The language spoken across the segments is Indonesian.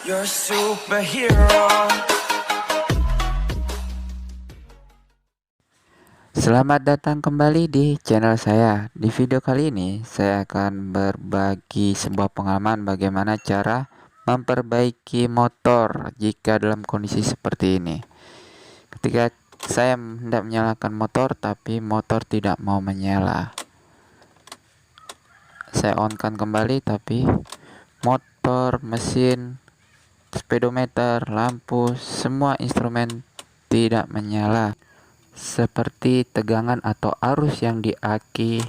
You're a superhero. Selamat datang kembali di channel saya. Di video kali ini saya akan berbagi sebuah pengalaman bagaimana cara memperbaiki motor jika dalam kondisi seperti ini. Ketika saya hendak menyalakan motor tapi motor tidak mau menyala. Saya on-kan kembali tapi motor, mesin, speedometer, lampu, semua instrumen tidak menyala. Seperti tegangan atau arus yang di aki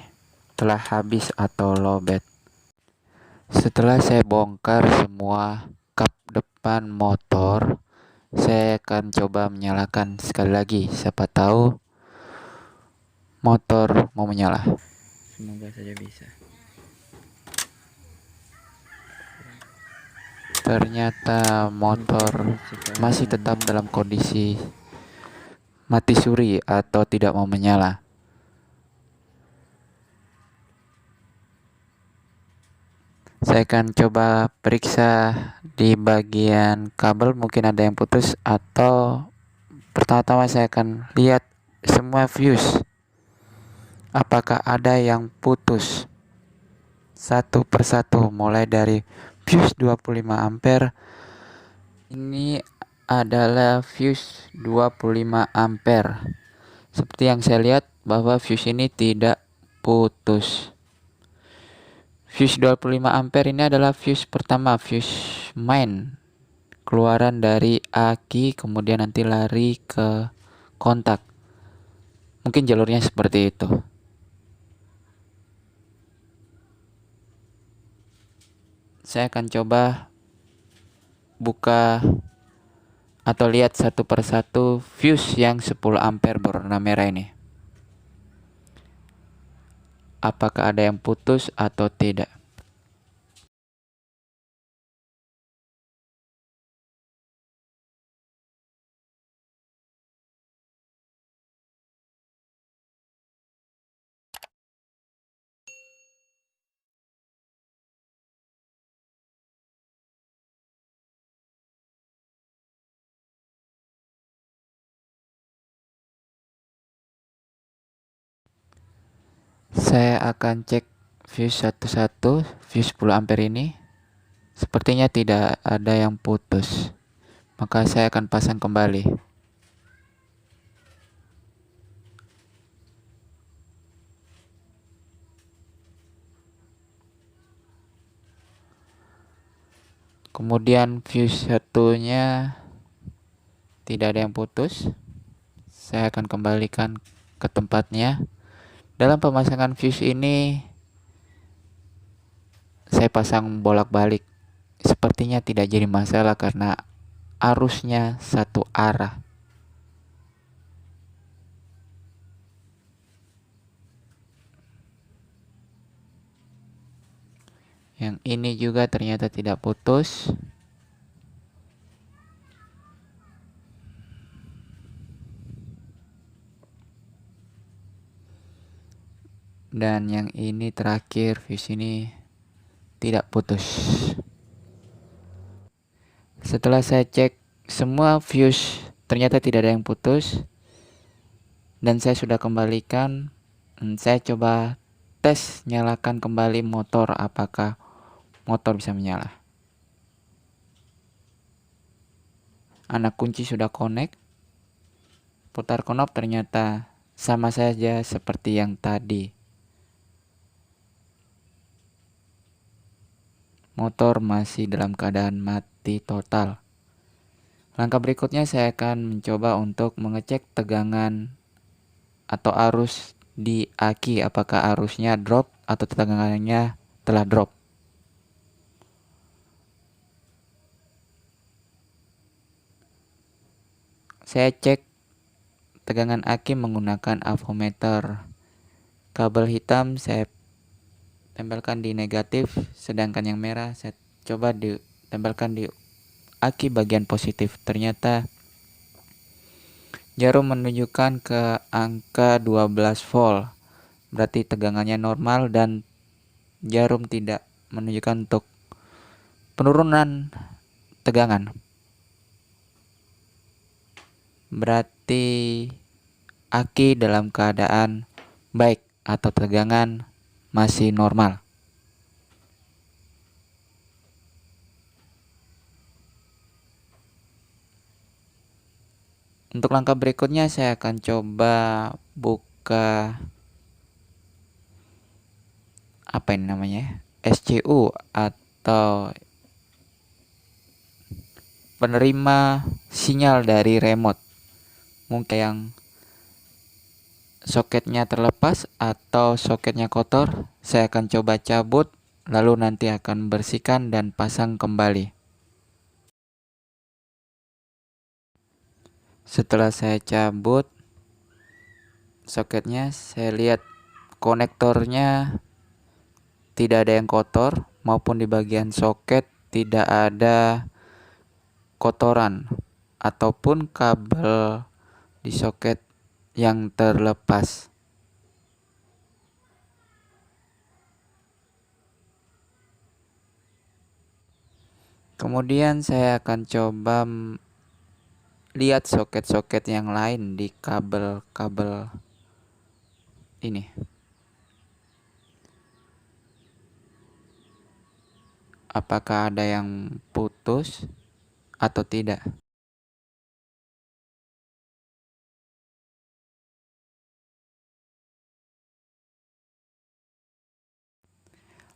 telah habis atau lowbat. Setelah saya bongkar semua kap depan motor, saya akan coba menyalakan sekali lagi. Siapa tahu motor mau menyala. Semoga saja bisa. Ternyata motor masih tetap dalam kondisi mati suri atau tidak mau menyala. Saya akan coba periksa di bagian kabel, mungkin ada yang putus, atau pertama-tama saya akan lihat semua fuse. Apakah ada yang putus satu persatu, mulai dari fuse 25 ampere. Ini adalah fuse 25 ampere. Seperti yang saya lihat bahwa fuse ini tidak putus. Fuse 25 ampere ini adalah fuse pertama, fuse main. Keluaran dari aki kemudian nanti lari ke kontak. Mungkin jalurnya seperti itu. Saya akan coba buka atau lihat satu persatu fuse yang 10 ampere berwarna merah ini. Apakah ada yang putus atau tidak? Saya akan cek fuse satu-satu, fuse 10 ampere ini. Sepertinya tidak ada yang putus. Maka saya akan pasang kembali. Kemudian fuse satunya tidak ada yang putus. Saya akan kembalikan ke tempatnya. Dalam pemasangan fuse ini saya pasang bolak-balik. Sepertinya tidak jadi masalah karena arusnya satu arah. Yang ini juga ternyata tidak putus. Dan yang ini terakhir, fuse ini tidak putus. Setelah saya cek semua fuse ternyata tidak ada yang putus. Dan saya sudah kembalikan. Saya coba tes nyalakan kembali motor, apakah motor bisa menyala. Anak kunci sudah connect. Putar knob, ternyata sama saja seperti yang tadi. Motor masih dalam keadaan mati total. Langkah berikutnya saya akan mencoba untuk mengecek tegangan atau arus di aki, apakah arusnya drop atau tegangannya telah drop. Saya cek tegangan aki menggunakan avometer. Kabel hitam saya tempelkan di negatif, sedangkan yang merah saya coba ditempelkan di aki bagian positif. Ternyata jarum menunjukkan ke angka 12 volt. Berarti tegangannya normal dan jarum tidak menunjukkan untuk penurunan tegangan. Berarti aki dalam keadaan baik atau tegangan masih normal. Untuk langkah berikutnya saya akan coba buka apa ini namanya, SCU atau penerima sinyal dari remote. Mungkin yang soketnya terlepas atau soketnya kotor, saya akan coba cabut, lalu nanti akan bersihkan dan pasang kembali. Setelah saya cabut soketnya, saya lihat konektornya tidak ada yang kotor, maupun di bagian soket tidak ada kotoran ataupun kabel di soket yang terlepas. Kemudian saya akan coba lihat soket-soket yang lain di kabel-kabel ini. Apakah ada yang putus atau tidak?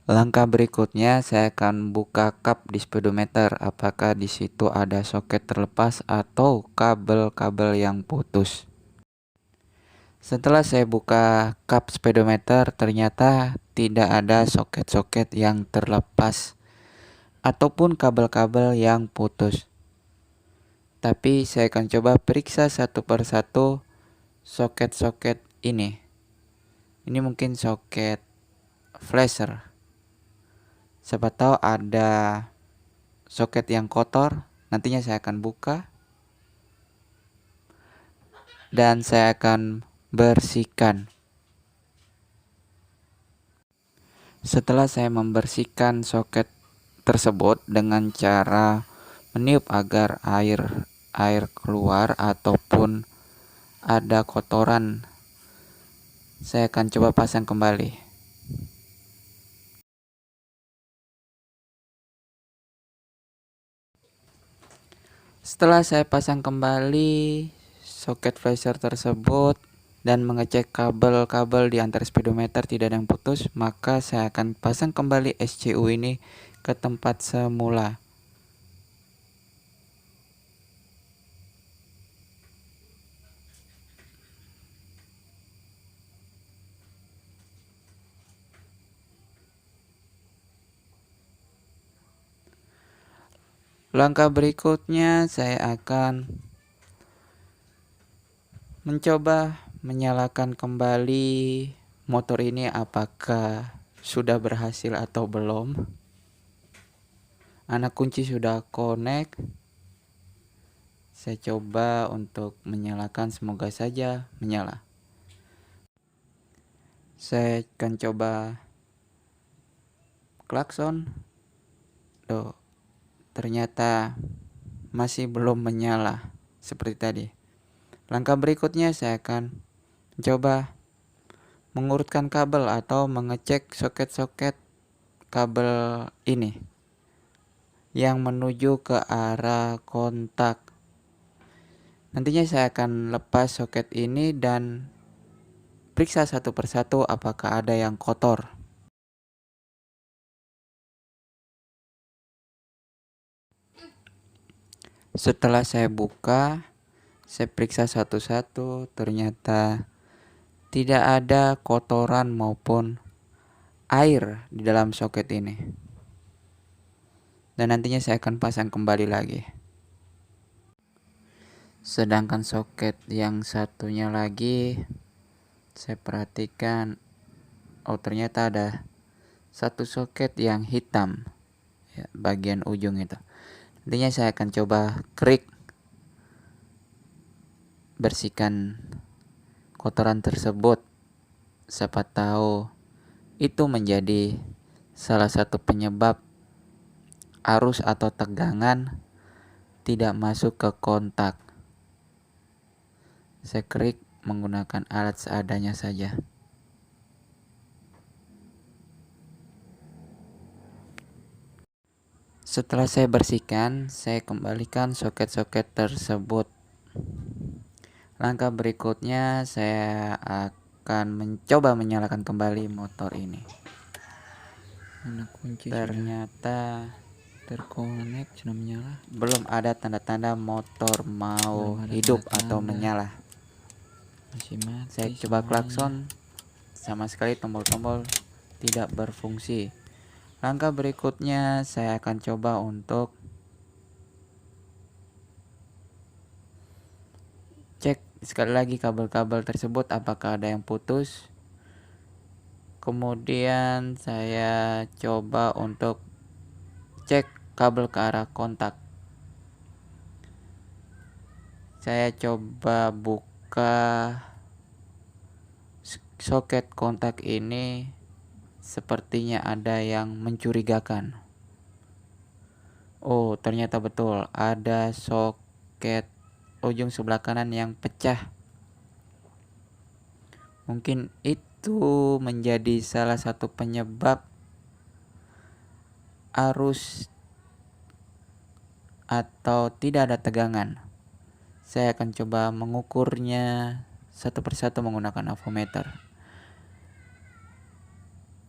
Langkah berikutnya saya akan buka kap di speedometer, apakah di situ ada soket terlepas atau kabel-kabel yang putus. Setelah saya buka kap speedometer, ternyata tidak ada soket-soket yang terlepas ataupun kabel-kabel yang putus. Tapi saya akan coba periksa satu persatu soket-soket ini. Ini mungkin soket flasher. Siapa tahu ada soket yang kotor, nantinya saya akan buka dan saya akan bersihkan. Setelah saya membersihkan soket tersebut dengan cara meniup agar air keluar ataupun ada kotoran, saya akan coba pasang kembali. Setelah saya pasang kembali soket flasher tersebut dan mengecek kabel-kabel di antara speedometer tidak ada yang putus, maka saya akan pasang kembali SCU ini ke tempat semula. Langkah berikutnya saya akan mencoba menyalakan kembali motor ini, apakah sudah berhasil atau belum. Anak kunci sudah connect. Saya coba untuk menyalakan, semoga saja menyala. Saya akan coba klakson. Ternyata masih belum menyala seperti tadi. Langkah berikutnya saya akan coba mengurutkan kabel atau mengecek soket-soket kabel ini yang menuju ke arah kontak. Nantinya saya akan lepas soket ini dan periksa satu persatu apakah ada yang kotor. Setelah saya buka, saya periksa satu-satu, ternyata tidak ada kotoran maupun air di dalam soket ini. Dan nantinya saya akan pasang kembali lagi. Sedangkan soket yang satunya lagi, saya perhatikan, oh ternyata ada satu soket yang hitam, ya, bagian ujung itu. Nantinya saya akan coba klik, bersihkan kotoran tersebut. Siapa tahu itu menjadi salah satu penyebab arus atau tegangan tidak masuk ke kontak. Saya klik menggunakan alat seadanya saja. Setelah saya bersihkan, saya kembalikan soket-soket tersebut. Langkah berikutnya, saya akan mencoba menyalakan kembali motor ini. Mana kunci Ternyata terkonek sudah menyala. belum ada tanda-tanda motor mau Belum ada hidup atau tanda-tanda. menyala. Masih mati. Saya coba semuanya. klakson, sama sekali tombol-tombol tidak berfungsi. Langkah berikutnya saya akan coba untuk cek sekali lagi kabel-kabel tersebut apakah ada yang putus. Kemudian saya coba untuk cek kabel ke arah kontak. Saya coba buka soket kontak ini, sepertinya ada yang mencurigakan. Oh, ternyata betul ada soket ujung sebelah kanan yang pecah. Mungkin itu menjadi salah satu penyebab arus atau tidak ada tegangan. Saya akan coba mengukurnya satu persatu menggunakan avometer.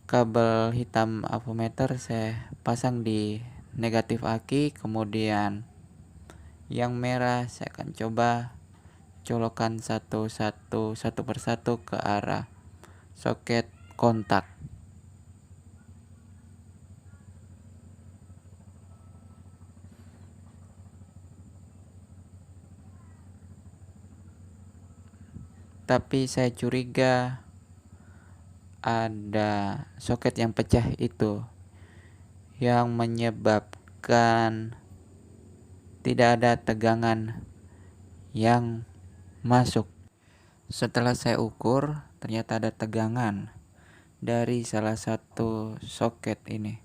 Kabel hitam avometer saya pasang di negatif aki, kemudian yang merah saya akan coba colokan satu persatu ke arah soket kontak. Tapi saya curiga ada soket yang pecah itu yang menyebabkan tidak ada tegangan yang masuk. Setelah saya ukur, ternyata ada tegangan dari salah satu soket ini.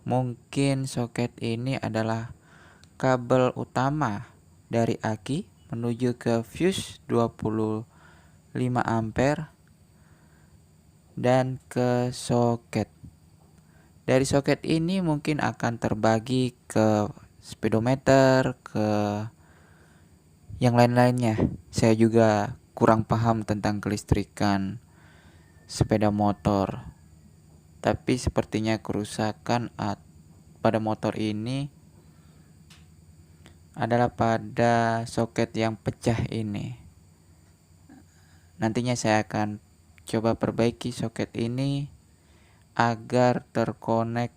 Mungkin soket ini adalah kabel utama dari aki menuju ke fuse 25 ampere dan ke soket. Dari soket ini mungkin akan terbagi ke speedometer, ke yang lain-lainnya. Saya juga kurang paham tentang kelistrikan sepeda motor. Tapi sepertinya kerusakan pada motor ini adalah pada soket yang pecah ini. Nantinya saya akan coba perbaiki soket ini agar terkonek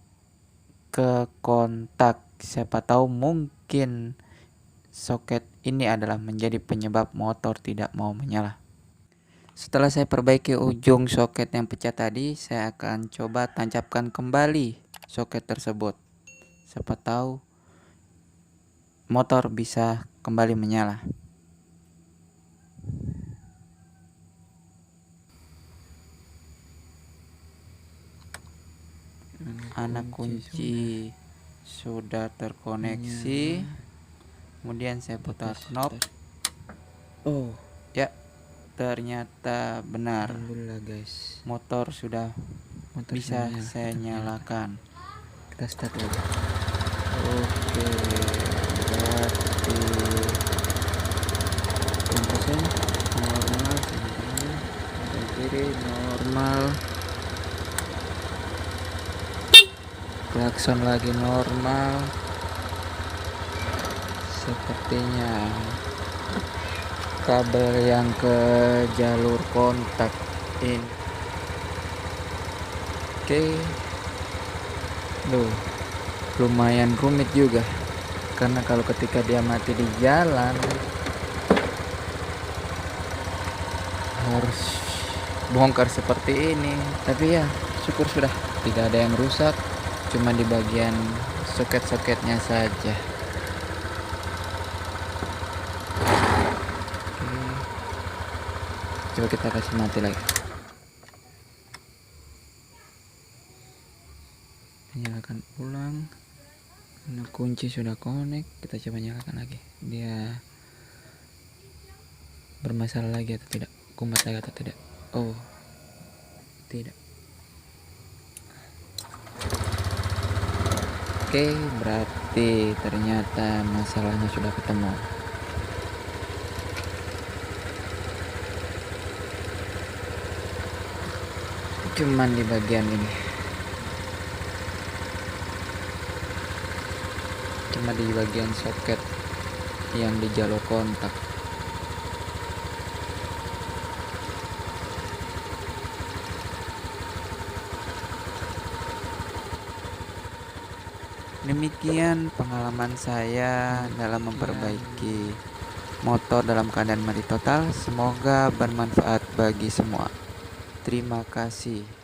ke kontak. Siapa tahu mungkin soket ini adalah menjadi penyebab motor tidak mau menyala. Setelah saya perbaiki ujung soket yang pecah tadi, saya akan coba tancapkan kembali soket tersebut. Siapa tahu motor bisa kembali menyala. Anak kunci sudah terkoneksi. Kemudian saya putar knob. Oh, Ya, ternyata benar. alhamdulillah guys. Motor sudah bisa sudah nyala. saya nyalakan. Kita start lagi. Oke, berarti Kompasnya normal sebenarnya. Sebelah kiri normal. Klakson lagi normal. Sepertinya kabel yang ke jalur kontak ini. Oke. Lumayan rumit juga. Karena kalau ketika dia mati di jalan harus bongkar seperti ini. Tapi ya, syukur sudah tidak ada yang rusak. Cuma di bagian soket-soketnya saja. Oke. Coba kita kasih mati lagi. Nyalakan ulang. Nah, kunci kunci sudah connect. Kita coba nyalakan lagi. Dia bermasalah lagi atau tidak? Kumat lagi atau tidak? Oh, tidak. Oke, berarti ternyata masalahnya sudah ketemu. Cuman di bagian ini. Cuma di bagian soket yang di jalur kontak. Demikian pengalaman saya dalam memperbaiki motor dalam keadaan mati total. Semoga bermanfaat bagi semua. Terima kasih.